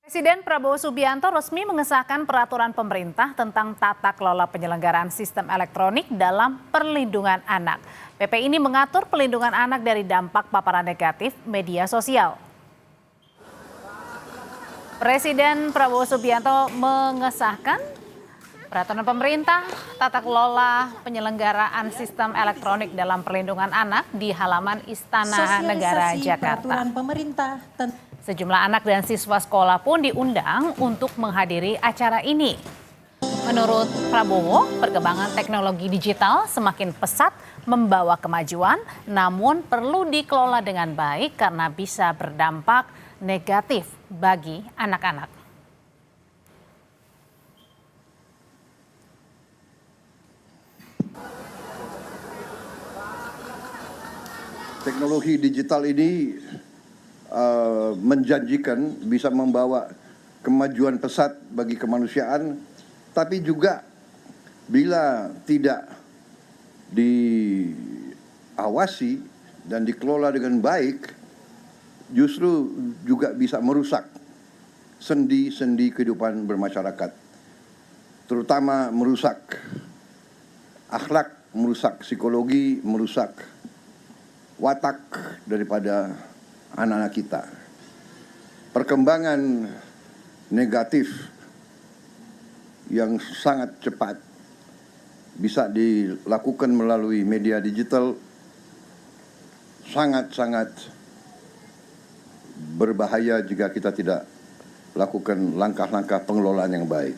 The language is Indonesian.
Presiden Prabowo Subianto resmi mengesahkan peraturan pemerintah tentang tata kelola penyelenggaraan sistem elektronik dalam perlindungan anak. PP ini mengatur perlindungan anak dari dampak paparan negatif media sosial. Presiden Prabowo Subianto mengesahkan peraturan pemerintah tata kelola penyelenggaraan sistem elektronik dalam perlindungan anak di halaman Istana Negara Jakarta. Peraturan pemerintah Sejumlah anak dan siswa sekolah pun diundang untuk menghadiri acara ini. Menurut Prabowo, perkembangan teknologi digital semakin pesat membawa kemajuan, namun perlu dikelola dengan baik karena bisa berdampak negatif bagi anak-anak. Teknologi digital ini menjanjikan bisa membawa kemajuan pesat bagi kemanusiaan, tapi juga bila tidak diawasi dan dikelola dengan baik, justru juga bisa merusak sendi-sendi kehidupan bermasyarakat, terutama merusak akhlak, merusak psikologi, merusak watak daripada anak-anak kita. Perkembangan negatif yang sangat cepat bisa dilakukan melalui media digital sangat-sangat berbahaya jika kita tidak lakukan langkah-langkah pengelolaan yang baik.